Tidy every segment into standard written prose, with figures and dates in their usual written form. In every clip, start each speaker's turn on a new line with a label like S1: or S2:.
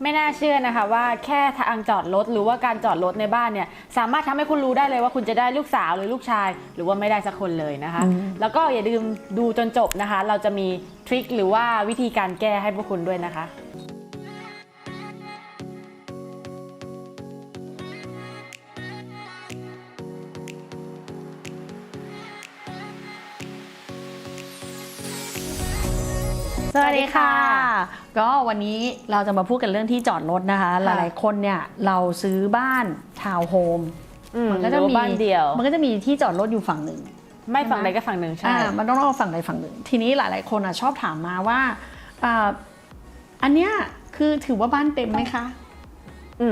S1: ไม่น่าเชื่อนะคะว่าแค่ทางจอดรถหรือว่าการจอดรถในบ้านเนี่ยสามารถทำให้คุณรู้ได้เลยว่าคุณจะได้ลูกสาวหรือลูกชายหรือว่าไม่ได้สักคนเลยนะคะแล้วก็อย่าลืมดูจนจบนะคะเราจะมีทริคหรือว่าวิธีการแก้ให้พวกคุณด้วยนะคะ
S2: สวัสดีค่ะก็วันนี้เราจะมาพูดกันเรื่องที่จอดรถนะคะหลายๆคนเนี่ยเราซื้อบ้านทาวน์โฮม
S1: มันก็จะมีบ้านเดียว
S2: มันก็จะมีที่จอดรถอยู่ฝั่งหนึ่ง
S1: ไม่ฝั่งใดก็ฝั่งหนึ่งใช่
S2: มันต้องฝั่งใดฝั่งหนึ่งทีนี้หลายๆคนชอบถามมาว่าอันเนี้ยคือถือว่าบ้านเต็มไหมคะ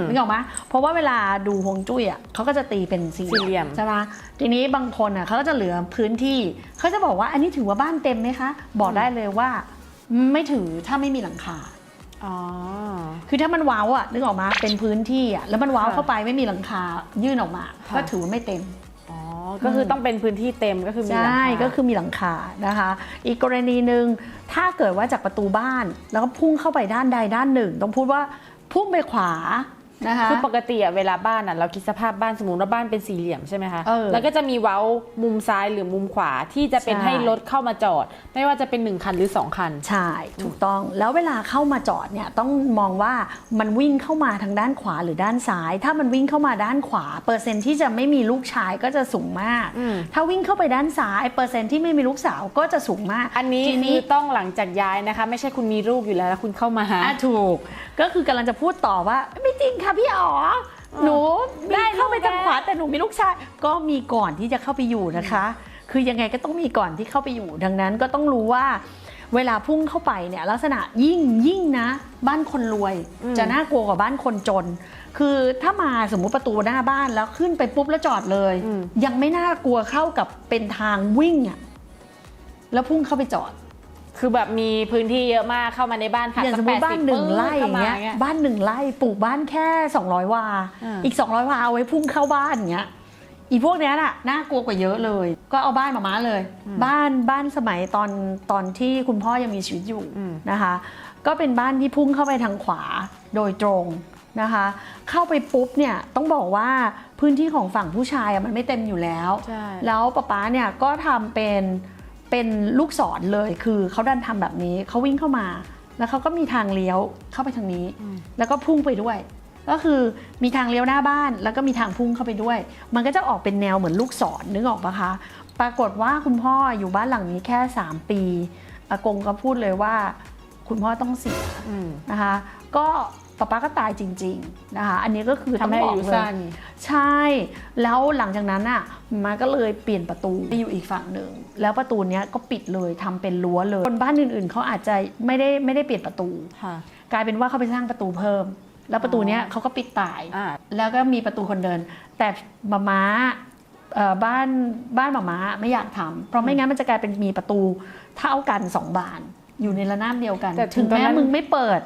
S2: นึกออกไหมเพราะว่าเวลาดูฮวงจุ้ยเขาก็จะตีเป็นสี่เหลี่ยมใช่ไหมทีนี้บางคนเขาก็จะเหลือพื้นที่เขาจะบอกว่าอันนี้ถือว่าบ้านเต็มไหมคะบอกได้เลยว่าไม่ถือถ้าไม่มีหลังคาคือถ้ามันว้าวนึกออกมาเป็นพื้นที่แล้วมันว้าวเข้าไปไม่มีหลังคายื่นออกมาก็ถือว่าไม่เต็ม
S1: ก็คือต้องเป็นพื้นที่เต็มก็คือมีหลังคา
S2: ใช่ก็คือมีหลังคานะคะอีกกรณีหนึ่งถ้าเกิดว่าจากประตูบ้านแล้วก็พุ่งเข้าไปด้านใดด้านหนึ่งต้องพูดว่าพุ่งไปขวานะคะ
S1: คือปกติเวลาบ้านเราคิดสภาพบ้านสมมติว่าบ้านเป็นสี่เหลี่ยมใช่ไหมคะแล้วก็จะมีเว้ามุมซ้ายหรือมุมขวาที่จะเป็นให้รถเข้ามาจอดไม่ว่าจะเป็น1คันหรือ2คัน
S2: ใช่ถูกต้องแล้วเวลาเข้ามาจอดเนี่ยต้องมองว่ามันวิ่งเข้ามาทางด้านขวาหรือด้านซ้ายถ้ามันวิ่งเข้ามาด้านขวาเปอร์เซ็นต์ที่จะไม่มีลูกชายก็จะสูงมากถ้าวิ่งเข้าไปด้านซ้ายเปอร์เซ็นต์ที่ไม่มีลูกสาวก็จะสูงมาก
S1: อันนี้คือต้องหลังจากย้ายนะคะไม่ใช่คุณมีลูกอยู่แล้วแล้วคุณเข้ามา
S2: ถูกก็คือกำลังจะพูดต่อว่าไม่จริงค่ะพี่อ๋อหนูได้เข้าไปทางขวาแต่หนูมีลูกชายก็มีก่อนที่จะเข้าไปอยู่นะคะคือยังไงก็ต้องมีก่อนที่เข้าไปอยู่ดังนั้นก็ต้องรู้ว่าเวลาพุ่งเข้าไปเนี่ยลักษณะยิ่งนะบ้านคนรวยจะน่ากลัวกว่าบ้านคนจนคือถ้ามาสมมุติประตูหน้าบ้านแล้วขึ้นไปปุ๊บแล้วจอดเลยยังไม่น่ากลัวเข้ากับเป็นทางวิ่งแล้วพุ่งเข้าไปจอด
S1: คือแบบมีพื้นที่เยอะมากเข้ามาในบ้านค่ะ
S2: อย่างสมมติบ้าน1 ไร่อย่างเงี้ยบ้าน1 ไร่ปลูกบ้านแค่200 วาอีก200 วาเอาไว้พุ่งเข้าบ้านอย่างเงี้ยอีพวกเนี้ยน่ากลัวกว่าเยอะเลยก็เอาบ้านมาเลยบ้านสมัยตอนที่คุณพ่อยังมีชีวิตอยู่นะคะก็เป็นบ้านที่พุ่งเข้าไปทางขวาโดยตรงนะคะเข้าไปปุ๊บเนี่ยต้องบอกว่าพื้นที่ของฝั่งผู้ชายมันไม่เต็มอยู่แล้วแล้วป๊าเนี่ยก็ทำเป็นลูกศรเลยคือเขาดันทำแบบนี้เขาวิ่งเข้ามาแล้วเขาก็มีทางเลี้ยวเข้าไปทางนี้แล้วก็พุ่งไปด้วยก็คือมีทางเลี้ยวหน้าบ้านแล้วก็มีทางพุ่งเข้าไปด้วยมันก็จะออกเป็นแนวเหมือนลูกศรนึกออกปะคะปรากฏว่าคุณพ่ออยู่บ้านหลังนี้แค่3 ปีอากงก็พูดเลยว่าคุณพ่อต้องเสียนะคะก็ป๊าก็ตายจริงๆนะคะอันนี้ก็คือ
S1: ทำให้อายุสั้น
S2: ใช่แล้วหลังจากนั้นมาก็เลยเปลี่ยนประตูไปอยู่อีกฝั่งหนึ่งแล้วประตูเนี้ยก็ปิดเลยทำเป็นรั้วเลยคนบ้านอื่นๆเขาอาจจะไม่ได้เปลี่ยนประตูกลายเป็นว่าเขาไปสร้างประตูเพิ่มแล้วประตูเนี้ยเขาก็ปิดตายแล้วก็มีประตูคนเดินแต่ม้าบ้านม้าไม่อยากทำเพราะไม่งั้นมันจะกลายเป็นมีประตูเท่ากัน2 บานอยู่ในระนาบเดียวกันถึงแม้มึงไม่เปิด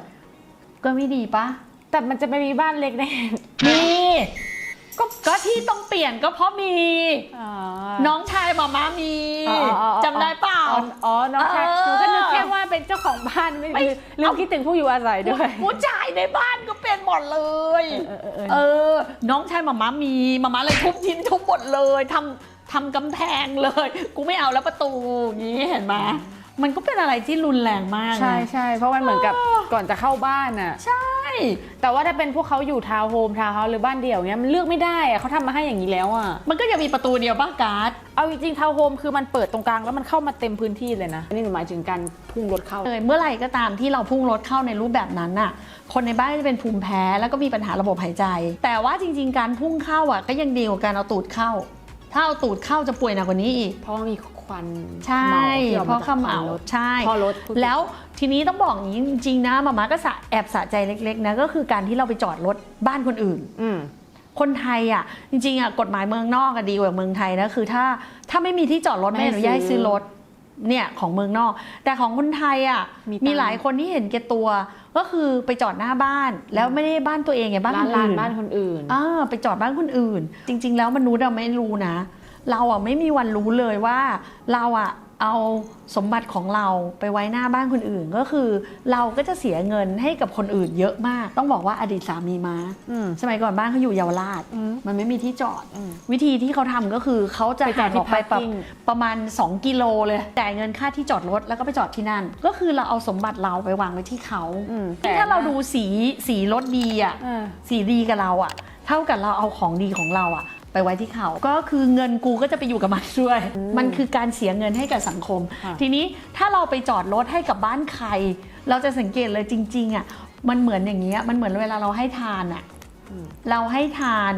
S2: ก็ไม่ดีปะ
S1: แต่มันจะไม่มีบ้านเล็กได้
S2: มีก็ที่ต้องเปลี่ยนก็เพราะมีน้องชายหม่ามีจำได้เปล่า
S1: น้องชายหนูก็นึกแค่ว่าเป็นเจ้าของบ้านไม่ลืมคิดถึงผู้อยู่อาศัยด้วย
S2: ผู้ชายในบ้านก็เป็นหมดเลยน้องชายหม่ามีเลยทุบทิ้งทุบหมดเลยทำกำแพงเลยกูไม่เอาแล้วประตูอย่างนี้เห็นไหมมันก็เป็นอะไรที่รุนแรงมาก
S1: ใช่เพราะมันเหมือนกับก่อนจะเข้าบ้าน
S2: ใช่
S1: แต่ว่าถ้าเป็นพวกเขาอยู่ทาวน์โฮมทาวน์เฮาส์หรือบ้านเดี่ยวเนี้ยมันเลือกไม่ได้เขาทำมาให้อย่างนี้แล้ว
S2: มันก็จะมีประตูเดียวบ้างการ์ด
S1: เอาจริงๆทาวน์โฮมคือมันเปิดตรงกลางแล้วมันเข้ามาเต็มพื้นที่เลยนะนี่หมายถึงการพุ่งรถเข้า
S2: เมื่อไหร่ก็ตามที่เราพุ่งรถเข้าในรูปแบบนั้นคนในบ้านจะเป็นภูมิแพ้แล้วก็มีปัญหาระบบหายใจแต่ว่าจริงๆการพุ่งเข้าก็ยังดีกว่าการเอาตูดเข้าถ้าเอาตูดเข้าจะป่วยหนักกว่านี้อีก
S1: เพราะมีควัน
S2: ใช่เพราะขมเหลาใช่แล้วทีนี้ต้องบอกอย่างนี้จริงๆนะมาม่าก็แอบสะใจเล็กๆนะก็คือการที่เราไปจอดรถบ้านคนอื่นคนไทยจริงๆกฎหมายเมืองนอกดีกว่าเมืองไทยนะคือถ้าไม่มีที่จอดรถไม่อนุญาตให้ซื้อรถเนี่ยของเมืองนอกแต่ของคนไทยมีหลายคนที่เห็นแก่ตัวก็คือไปจอดหน้าบ้านแล้วไม่ได้บ้านตัวเองไงบ้านคนอื่น
S1: บ้านคนอื่น
S2: ไปจอดบ้านคนอื่นจริงๆแล้วมนุษย์ไม่รู้นะเราไม่มีวันรู้เลยว่าเรา เอาสมบัติของเราไปไว้หน้าบ้านคนอื่นก็คือเราก็จะเสียเงินให้กับคนอื่นเยอะมากต้องบอกว่าอดีตสามีมาสมัยก่อนบ้านเขาอยู่เยาวราชมันไม่มีที่จอดวิธีที่เขาทำก็คือเขาจะห่างออกไปประมาณ2 กิโลเลยจ่ายเงินค่าที่จอดรถแล้วก็ไปจอดที่นั่นก็คือเราเอาสมบัติเราไปวางไว้ที่เขาถ้าเราดูสีรถดีอ่ะสีดีกับเราอ่ะเท่ากับเราเอาของดีของเราอ่ะไปไว้ที่เขาก็คือเงินกูก็จะไปอยู่กับมันด้วยมันคือการเสียเงินให้กับสังคมทีนี้ถ้าเราไปจอดรถให้กับบ้านใครเราจะสังเกตเลยจริงๆอ่ะมันเหมือนอย่างเงี้ยมันเหมือนเวลาเราให้ทานอ่ะเราให้ทาน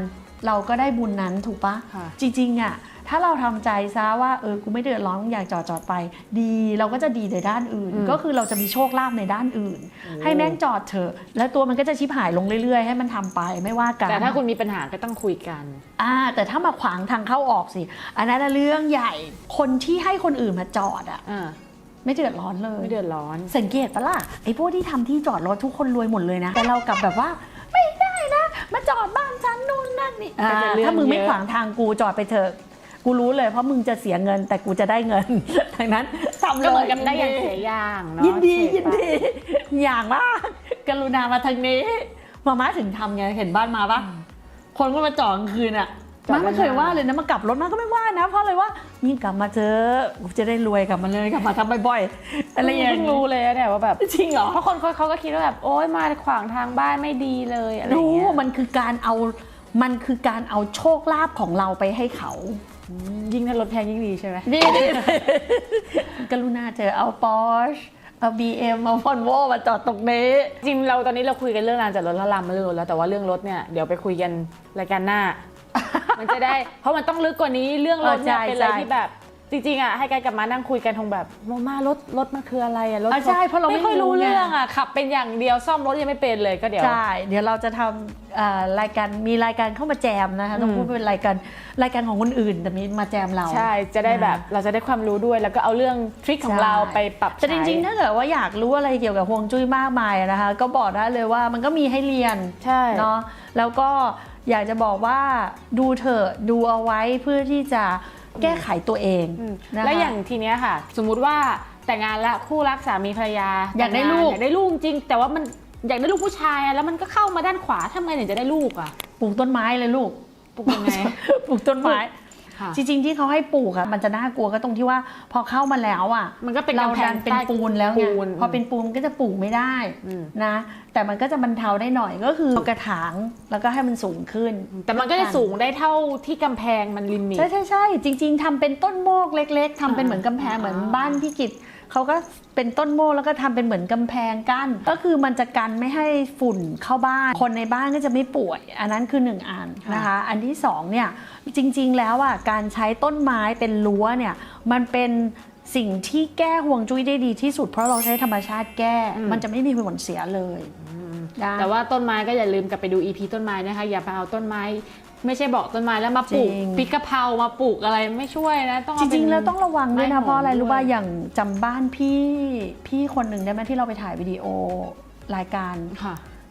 S2: เราก็ได้บุญนั้นถูกปะจริงๆอ่ะถ้าเราทำใจซะว่ากูไม่เดือดร้อนอยากจอดไปดีเราก็จะดีในด้านอื่นก็คือเราจะมีโชคลาภในด้านอื่นให้แม่งจอดเถอะแล้วตัวมันก็จะชิบหายลงเรื่อยๆให้มันทำไปไม่ว่ากัน
S1: แต่ถ้าคุณมีปัญหาก็ต้องคุยกัน
S2: แต่ถ้ามาขวางทางเข้าออกสิอันนั้นเรื่องใหญ่คนที่ให้คนอื่นมาจอดไม่เดือดร้อนเลย
S1: ไม่เดือดร้อน
S2: สังเกตปะล่ะไอ้พวกที่ทำที่จอดรถทุกคนรวยหมดเลยนะแต่เรากลับแบบว่าไม่ได้นะมาจอดบ้านฉันนู่นนั่นนี่ถ้ามึงไม่ขวางทางกูจอดไปเถอะกูรู้เลยเพราะมึงจะเสียเงินแต่กูจะได้เงินดังนั้นทำเลย
S1: ก็เหมือนกับได้อย่างเสียอย่างเนาะ
S2: ยินดีอย่างมากกรุณามาทางนี้มาถึงทำไงเห็นบ้านมาปะคนก็มาจอดกลางคืนอ่ะมันไม่เคยว่าเลยนะมากลับรถมาก็ไม่ว่านะเพราะเลยว่านี่กลับมาเจอกูจะได้รวยกลับมาเลยกลับมาทำบ่อยๆอะไรอย่างเงี้ย
S1: เพิ่งรู้เลยเนี่ยว่าแบบ
S2: จริงเหรอ
S1: เพราะคนเขาก็คิดว่าแบบโอ๊ยมาขวางทางบ้านไม่ดีเลยอะไรอย่างเงี้ย
S2: มันคือการเอาโชคลาภของเราไปให้เขา
S1: ยิ่งถ้ารถแพงยิ่งดีใช่ไหม
S2: ดีกรุณาเจอเอา Porsche เอา BM เอา Volvo มาจอดตรงนี้
S1: จริงเราตอนนี้เราคุยกันเรื่องลานจอดรถแล้วลามมาเรื่องรถแล้วแต่ว่าเรื่องรถเนี่ยเดี๋ยวไปคุยกันรายการหน้ามันจะได้เพราะมันต้องลึกกว่านี้เรื่องรถเนี่ยเป็นอะไรที่แบบจริงๆอ่ะให้กันกลับมานั่งคุยกันคงแบบมารถมันคืออะไรอ่ะรถ
S2: ใช่เพราะเรา
S1: ไม่ค่อยรู้เรื่องอ่ะขับเป็นอย่างเดียวซ่อมรถยังไม่เป็นเลยก็เดี๋ยว
S2: ใช่เดี๋ยวเราจะทำรายการเข้ามาแจมนะคะต้องพูดเป็นรายการของคนอื่นแต่มีมาแจมเรา
S1: ใช่จะได้แบบเราจะได้ความรู้ด้วยแล้วก็เอาเรื่องทริคของเราไปปรับใช้
S2: แต่จริงๆถ้าเกิดว่าอยากรู้อะไรเกี่ยวกับฮวงจุ้ยมากมายนะคะก็บอกได้เลยว่ามันก็มีให้เรียนเนาะแล้วก็อยากจะบอกว่าดูเถอะดูเอาไว้เพื่อที่จะแก้ไขตัวเอง
S1: และอย่างทีเนี้ยค่ะสมมุติว่าแต่งงานแล้วคู่รักสามีภรรยา
S2: อยากได้ลูก
S1: จริงแต่ว่ามันอยากได้ลูกผู้ชายแล้วมันก็เข้ามาด้านขวาทำไงถึงจะได้ลูกอ่ะ
S2: ปลูกต้นไม้เลยลูก
S1: ปลูกยังไง
S2: ปลูกต้นไม้จริงๆที่เขาให้ปลูกอะมันจะน่ากลัวก็ตรงที่ว่าพอเข้ามาแล้วอะ
S1: มันก็เป็น
S2: เราดันเป็นปูนแล้วไงพอเป็นปูนก็จะปลูกไม่ได้นะแต่มันก็จะบรรเทาได้หน่อยก็คือกระถางแล้วก็ให้มันสูงขึ้น
S1: แต่มันก็จะสูงได้เท่าที่กำแพงมันลิมิต
S2: ใช่จริงๆทำเป็นต้นโมกเล็กๆทำเป็นเหมือนกำแพงเหมือนบ้านพี่กิตเขาก็เป็นต้นโมกแล้วก็ทำเป็นเหมือนกำแพงกั้นก็คือมันจะกันไม่ให้ฝุ่นเข้าบ้านคนในบ้านก็จะไม่ป่วยอันนั้นคือ1อันนะคะอันที่2เนี่ยจริงๆแล้วอ่ะการใช้ต้นไม้เป็นรั้วเนี่ยมันเป็นสิ่งที่แก้ฮวงจุ้ยได้ดีที่สุดเพราะเราใช้ธรรมชาติแก้มันจะไม่มีผลเสียเลย
S1: แต่ว่าต้นไม้ก็อย่าลืมกลับไปดู EP ต้นไม้นะคะอย่าไปเอาต้นไม้ไม่ใช่บอกต้นไม้แล้วมาปลูกพริกกะเพรามาปลูกอะไรไม่ช่วยนะต้อง
S2: จริงๆแล้วต้องระวังด้วยนะเพราะอะไรรู้ป่ะอย่างจำบ้านพี่คนหนึ่งได้ไหมที่เราไปถ่ายวิดีโอรายการ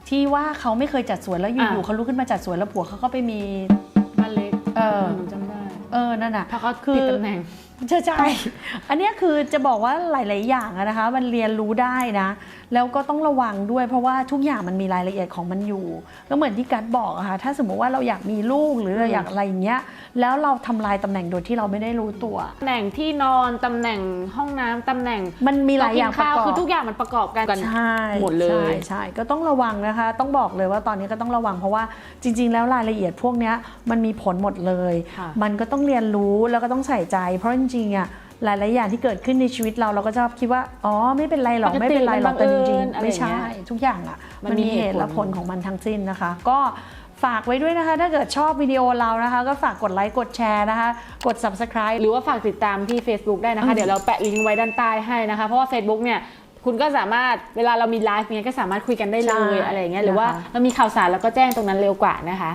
S2: ที่ว่าเขาไม่เคยจัดสวนแล้วอยู่ๆเขาลุกขึ้นมาจัดสวนแล้วผัวเขาก็ไปมี
S1: บ้านเล็กจำได้
S2: นั่นน่ะ
S1: เพราะเขาติดตำแหน่ง
S2: ใช่อันนี้คือจะบอกว่าหลายๆอย่างนะคะมันเรียนรู้ได้นะแล้วก็ต้องระวังด้วยเพราะว่าทุกอย่างมันมีรายละเอียดของมันอยู่ก็เหมือนที่กัสบอกอะค่ะถ้าสมมติว่าเราอยากมีลูกหรือเราอยากอะไรอย่างเงี้ยแล้วเราทำลายตำแหน่งโดยที่เราไม่ได้รู้ตัว
S1: ตำแหน่งที่นอนตำแหน่งห้องน้ำตำแหน่ง
S2: มันมีหลายอย่างประกอบ
S1: คือทุกอย่างมันประกอบกันหมดเลย
S2: ใช่ก็ต้องระวังนะคะต้องบอกเลยว่าตอนนี้ก็ต้องระวังเพราะว่าจริงๆแล้วรายละเอียดพวกนี้มันมีผลหมดเลยมันก็ต้องเรียนรู้แล้วก็ต้องใส่ใจเพราะจริงๆอะหลายๆอย่างที่เกิดขึ้นในชีวิตเราก็ชอบคิดว่าอ๋อไม่เป็นไรหรอกไม่เป็นไรหรอกแต่จริงๆไม่ใช่ทุกอย่างอ่ะมันมีเหตุและผลของมันทั้งสิ้นนะคะก็ฝากไว้ด้วยนะคะถ้าเกิดชอบวิดีโอเรานะคะก็ฝากกดไลค์กดแชร์นะคะกด Subscribe
S1: หรือว่าฝากติดตามที่ Facebook ได้นะคะเดี๋ยวเราแปะลิงก์ไว้ด้านใต้ให้นะคะเพราะว่า Facebook เนี่ยคุณก็สามารถเวลาเรามีไลฟ์เนี่ยก็สามารถคุยกันได้เลยอะไรอย่างเงี้ยหรือว่าเรามีข่าวสารแล้วก็แจ้งตรงนั้นเร็วกว่านะคะ